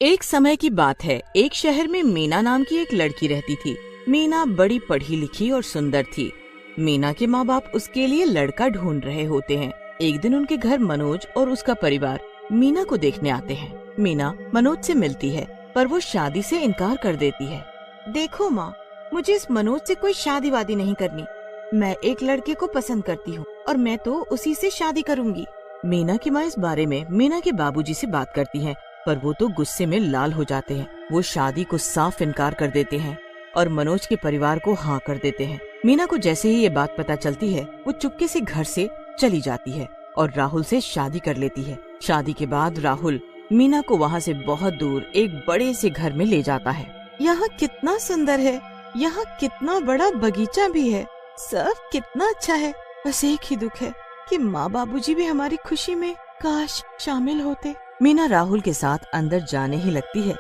एक समय की बात है। एक शहर में मीना नाम की एक लड़की रहती थी। मीना बड़ी पढ़ी लिखी और सुंदर थी। मीना के माँ बाप उसके लिए लड़का ढूंढ रहे होते हैं। एक दिन उनके घर मनोज और उसका परिवार मीना को देखने आते हैं। मीना मनोज से मिलती है, पर वो शादी से इनकार कर देती है। देखो माँ, मुझे इस मनोज से कोई शादी वादी नहीं करनी। मैं एक लड़के को पसंद करती हूँ और मैं तो उसी से शादी करूँगी। मीना की माँ इस बारे में मीना के बाबूजी से बात करती है, पर वो तो गुस्से में लाल हो जाते हैं। वो शादी को साफ इनकार कर देते हैं और मनोज के परिवार को हाँ कर देते हैं। मीना को जैसे ही ये बात पता चलती है, वो चुपके से घर से चली जाती है और राहुल से शादी कर लेती है। शादी के बाद राहुल मीना को वहाँ से बहुत दूर एक बड़े से घर में ले जाता है। यहाँ कितना सुंदर है, यहाँ कितना बड़ा बगीचा भी है, सब कितना अच्छा है। बस एक ही दुख है कि माँ बाबूजी भी हमारी खुशी में काश शामिल होते। मीना राहुल के साथ अंदर जाने ही लगती है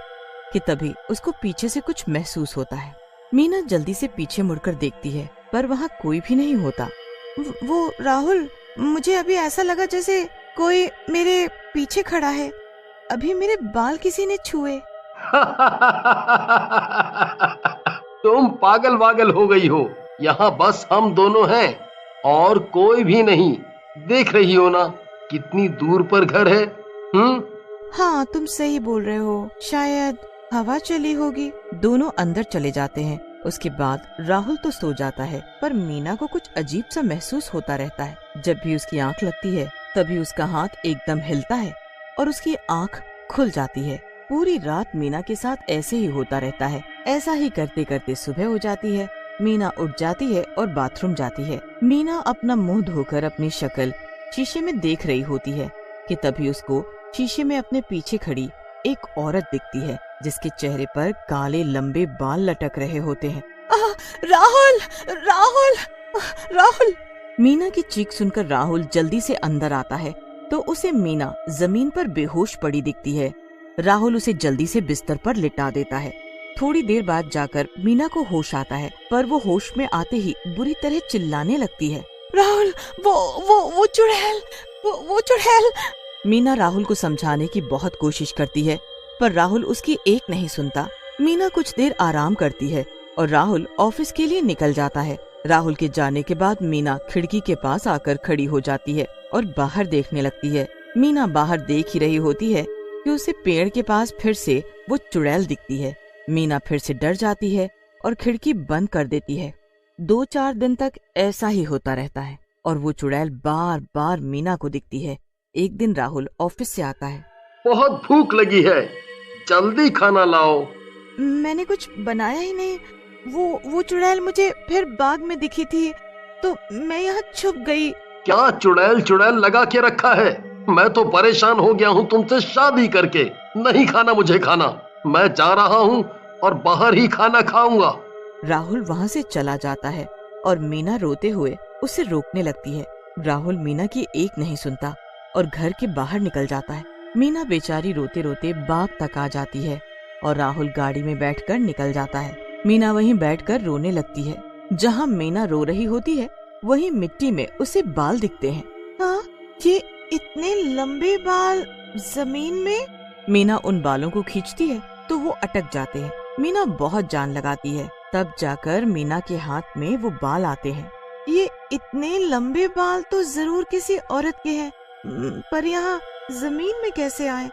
कि तभी उसको पीछे से कुछ महसूस होता है। मीना जल्दी से पीछे मुड़कर देखती है, पर वहाँ कोई भी नहीं होता। वो राहुल, मुझे अभी ऐसा लगा जैसे कोई मेरे पीछे खड़ा है। अभी मेरे बाल किसी ने छुए। तुम पागल वागल हो गई हो। यहाँ बस हम दोनों हैं और कोई भी नहीं। देख रही हो ना कितनी दूर पर घर है। हाँ, तुम सही बोल रहे हो, शायद हवा चली होगी। दोनों अंदर चले जाते हैं। उसके बाद राहुल तो सो जाता है, पर मीना को कुछ अजीब सा महसूस होता रहता है। जब भी उसकी आंख लगती है, तभी उसका हाथ एकदम हिलता है और उसकी आंख खुल जाती है। पूरी रात मीना के साथ ऐसे ही होता रहता है। ऐसा ही करते करते सुबह हो जाती है। मीना उठ जाती है और बाथरूम जाती है। मीना अपना मुंह धोकर अपनी शक्ल शीशे में देख रही होती है कि तभी उसको शीशे में अपने पीछे खड़ी एक औरत दिखती है, जिसके चेहरे पर काले लंबे बाल लटक रहे होते हैं। राहुल, राहुल, राहुल! मीना की चीख सुनकर राहुल जल्दी से अंदर आता है, तो उसे मीना जमीन पर बेहोश पड़ी दिखती है। राहुल उसे जल्दी से बिस्तर पर लिटा देता है। थोड़ी देर बाद जाकर मीना को होश आता है, पर वो होश में आते ही बुरी तरह चिल्लाने लगती है। राहुल, वो चुड़ैल, वो चुड़ैल! मीना राहुल को समझाने की बहुत कोशिश करती है, पर राहुल उसकी एक नहीं सुनता। मीना कुछ देर आराम करती है और राहुल ऑफिस के लिए निकल जाता है। राहुल के जाने के बाद मीना खिड़की के पास आकर खड़ी हो जाती है और बाहर देखने लगती है। मीना बाहर देख ही रही होती है कि उसे पेड़ के पास फिर से वो चुड़ैल दिखती है। मीना फिर से डर जाती है और खिड़की बंद कर देती है। 2-4 दिन तक ऐसा ही होता रहता है और वो चुड़ैल बार बार मीना को दिखती है। एक दिन राहुल ऑफिस से आता है। बहुत भूख लगी है, जल्दी खाना लाओ। मैंने कुछ बनाया ही नहीं। वो चुड़ैल मुझे फिर बाग में दिखी थी, तो मैं यहाँ छुप गई। क्या चुड़ैल चुड़ैल लगा के रखा है? मैं तो परेशान हो गया हूँ तुमसे शादी करके। नहीं खाना मुझे खाना, मैं जा रहा हूँ और बाहर ही खाना खाऊंगा। राहुल वहाँ से चला जाता है और मीना रोते हुए उसे रोकने लगती है। राहुल मीना की एक नहीं सुनता और घर के बाहर निकल जाता है। मीना बेचारी रोते रोते बाग तक आ जाती है और राहुल गाड़ी में बैठकर निकल जाता है। मीना वहीं बैठकर रोने लगती है। जहाँ मीना रो रही होती है, वहीं मिट्टी में उसे बाल दिखते हैं। हाँ, ये इतने लंबे बाल जमीन में। मीना उन बालों को खींचती है तो वो अटक जाते हैं। मीना बहुत जान लगाती है, तब जाकर मीना के हाथ में वो बाल आते हैं। ये इतने लंबे बाल तो जरूर किसी औरत के हैं, पर यहाँ जमीन में कैसे आए?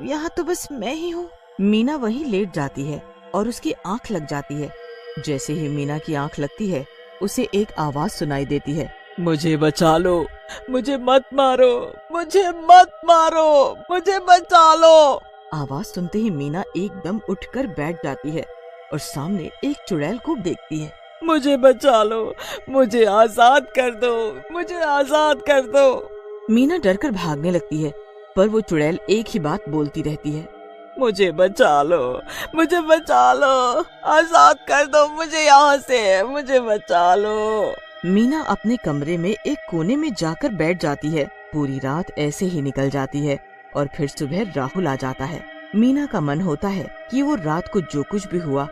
यहाँ तो बस मैं ही हूँ। मीना वहीं लेट जाती है और उसकी आंख लग जाती है। जैसे ही मीना की आंख लगती है, उसे एक आवाज सुनाई देती है। मुझे बचा लो, मुझे मत मारो, मुझे मत मारो, मुझे बचा लो। आवाज सुनते ही मीना एकदम उठकर बैठ जाती है और सामने एक चुड़ैल को देखती है। मुझे बचा लो, मुझे आजाद कर दो, मुझे आजाद कर दो। मीना डरकर भागने लगती है, पर वो चुड़ैल एक ही बात बोलती रहती है। मुझे बचा लो, मुझे बचा लो, आजाद कर दो मुझे यहाँ से, मुझे बचा लो। मीना अपने कमरे में एक कोने में जाकर बैठ जाती है। पूरी रात ऐसे ही निकल जाती है और फिर सुबह राहुल आ जाता है। मीना का मन होता है कि वो रात को जो कुछ भी हुआ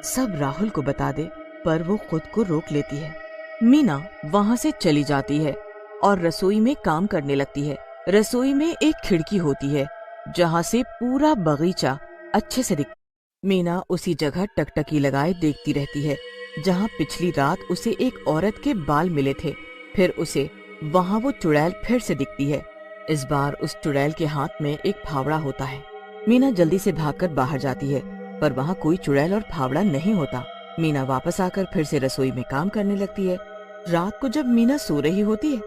सब राहुल को बता दे, पर वो खुद को रोक लेती है। मीना वहाँ से चली जाती है और रसोई में काम करने लगती है। रसोई में एक खिड़की होती है जहाँ से पूरा बगीचा अच्छे से दिख। मीना उसी जगह टकटकी लगाए देखती रहती है जहाँ पिछली रात उसे एक औरत के बाल मिले थे। फिर उसे वहाँ वो चुड़ैल फिर से दिखती है। इस बार उस चुड़ैल के हाथ में एक फावड़ा होता है। मीना जल्दी से भागकर बाहर जाती है, पर वहाँ कोई चुड़ैल और फावड़ा नहीं होता। मीना वापस आकर फिर से रसोई में काम करने लगती है। रात को जब मीना सो रही होती है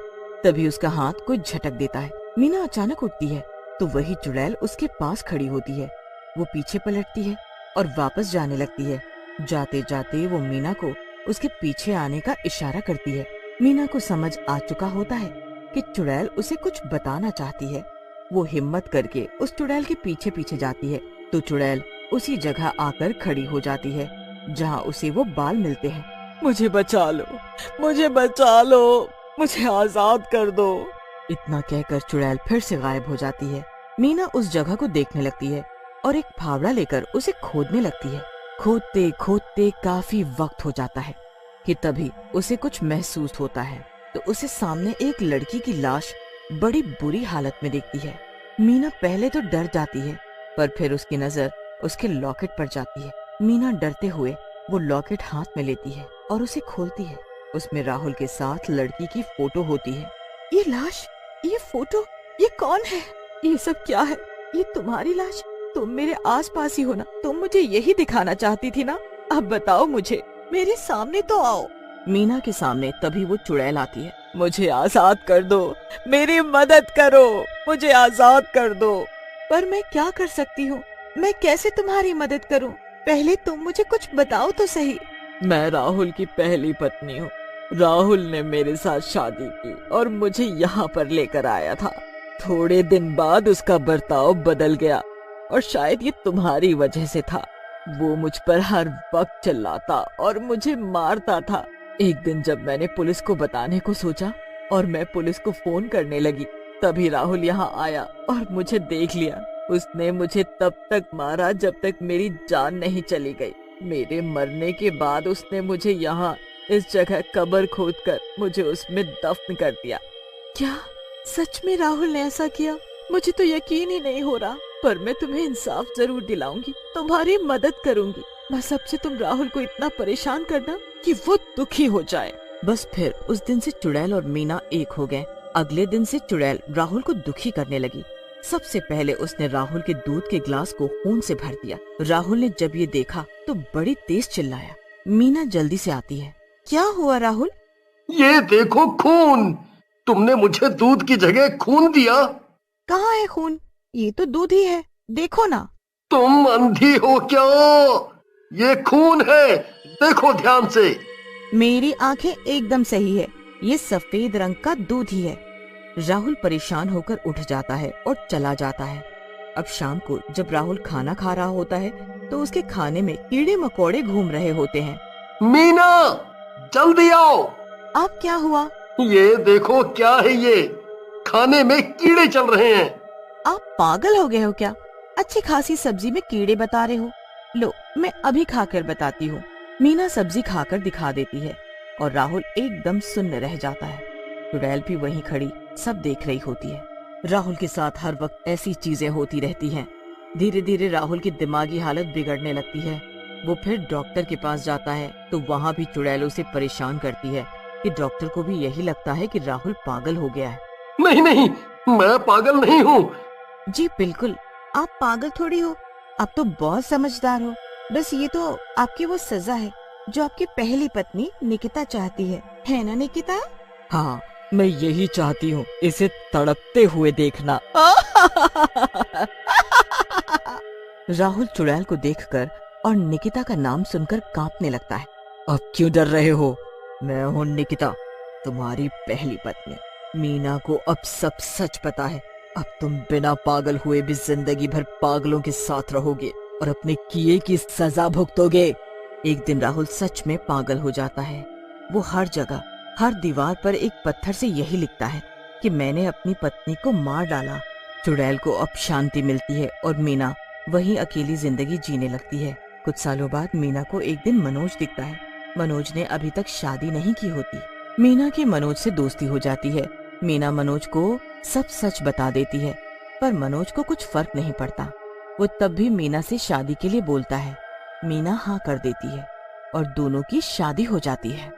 तभी उसका हाथ कोई झटक देता है। मीना अचानक उठती है तो वही चुड़ैल उसके पास खड़ी होती है। वो पीछे पलटती है और वापस जाने लगती है। जाते जाते वो मीना को उसके पीछे आने का इशारा करती है। मीना को समझ आ चुका होता है कि चुड़ैल उसे कुछ बताना चाहती है। वो हिम्मत करके उस चुड़ैल के पीछे पीछे जाती है तो चुड़ैल उसी जगह आकर खड़ी हो जाती है जहाँ उसे वो बाल मिलते हैं। मुझे बचा लो, मुझे बचा लो, मुझे आजाद कर दो। इतना कहकर चुड़ैल फिर से गायब हो जाती है। मीना उस जगह को देखने लगती है और एक फावड़ा लेकर उसे खोदने लगती है। खोदते खोदते काफी वक्त हो जाता है कि तभी उसे कुछ महसूस होता है तो उसे सामने एक लड़की की लाश बड़ी बुरी हालत में देखती है। मीना पहले तो डर जाती है, पर फिर उसकी नजर उसके लॉकेट पर जाती है। मीना डरते हुए वो लॉकेट हाथ में लेती है और उसे खोलती है। उसमें राहुल के साथ लड़की की फोटो होती है। ये लाश, ये फोटो, ये कौन है? ये सब क्या है? ये तुम्हारी लाश? तुम मेरे आसपास ही हो ना? तुम मुझे यही दिखाना चाहती थी ना? अब बताओ मुझे, मेरे सामने तो आओ। मीना के सामने तभी वो चुड़ैल आती है। मुझे आजाद कर दो, मेरी मदद करो, मुझे आजाद कर दो। पर मैं क्या कर सकती हूँ? मैं कैसे तुम्हारी मदद करूँ? पहले तुम मुझे कुछ बताओ तो सही। मैं राहुल की पहली पत्नी हूँ। राहुल ने मेरे साथ शादी की और मुझे यहाँ पर लेकर आया था। थोड़े दिन बाद उसका बर्ताव बदल गया और शायद ये तुम्हारी वजह से था। वो मुझ पर हर वक्त चिल्लाता और मुझे मारता था। एक दिन जब मैंने पुलिस को बताने को सोचा और मैं पुलिस को फोन करने लगी, तभी राहुल यहाँ आया और मुझे देख लिया। उसने मुझे तब तक मारा जब तक मेरी जान नहीं चली गई। मेरे मरने के बाद उसने मुझे यहाँ इस जगह कब्र खोदकर मुझे उसमें दफन कर दिया। क्या सच में राहुल ने ऐसा किया? मुझे तो यकीन ही नहीं हो रहा, पर मैं तुम्हें इंसाफ जरूर दिलाऊंगी, तुम्हारी मदद करूंगी। बस अब से तुम राहुल को इतना परेशान करना कि वो दुखी हो जाए। बस फिर उस दिन से चुड़ैल और मीना एक हो गए। अगले दिन से चुड़ैल राहुल को दुखी करने लगी। सबसे पहले उसने राहुल के दूध के गिलास को खून से भर दिया। राहुल ने जब ये देखा तो बड़ी तेज चिल्लाया। मीना जल्दी से आती है। क्या हुआ राहुल? ये देखो खून, तुमने मुझे दूध की जगह खून दिया। कहाँ है खून? ये तो दूध ही है, देखो ना। तुम अंधी हो क्या? ये खून है, देखो ध्यान से। मेरी आंखें एकदम सही है, ये सफेद रंग का दूध ही है। राहुल परेशान होकर उठ जाता है और चला जाता है। अब शाम को जब राहुल खाना खा रहा होता है तो उसके खाने में कीड़े मकोड़े घूम रहे होते हैं। मीना, जल्दी आओ। अब क्या हुआ? ये देखो क्या है ये, खाने में कीड़े चल रहे हैं। आप पागल हो गए हो क्या? अच्छी खासी सब्जी में कीड़े बता रहे हो? लो, मैं अभी खाकर बताती हूँ। मीना सब्जी खाकर दिखा देती है और राहुल एकदम सुन्न रह जाता है। चुड़ैल भी वहीं खड़ी सब देख रही होती है। राहुल के साथ हर वक्त ऐसी चीजें होती रहती हैं। धीरे धीरे राहुल की दिमागी हालत बिगड़ने लगती है। वो फिर डॉक्टर के पास जाता है तो वहाँ भी चुड़ैल उसे परेशान करती है कि डॉक्टर को भी यही लगता है कि राहुल पागल हो गया है। नहीं नहीं, मैं पागल नहीं हूँ। जी बिल्कुल, आप पागल थोड़ी हो, आप तो बहुत समझदार हो। बस ये तो आपकी वो सजा है जो आपकी पहली पत्नी निकिता चाहती है ना निकिता? हाँ, मैं यही चाहती हूँ, इसे तड़पते हुए देखना। राहुल चुड़ैल को देखकर और निकिता का नाम सुनकर कांपने लगता है। अब क्यों डर रहे हो? मैं हूँ निकिता, तुम्हारी पहली पत्नी। मीना को अब सब सच पता है। अब तुम बिना पागल हुए भी जिंदगी भर पागलों के साथ रहोगे और अपने किए की सजा भुगतोगे। एक दिन राहुल सच में पागल हो जाता है। वो हर जगह, हर दीवार पर एक पत्थर से यही लिखता है कि मैंने अपनी पत्नी को मार डाला। चुड़ैल को अब शांति मिलती है और मीना वहीं अकेली जिंदगी जीने लगती है। कुछ सालों बाद मीना को एक दिन मनोज दिखता है। मनोज ने अभी तक शादी नहीं की होती। मीना की मनोज से दोस्ती हो जाती है। मीना मनोज को सब सच बता देती है, पर मनोज को कुछ फर्क नहीं पड़ता। वो तब भी मीना से शादी के लिए बोलता है। मीना हाँ कर देती है और दोनों की शादी हो जाती है।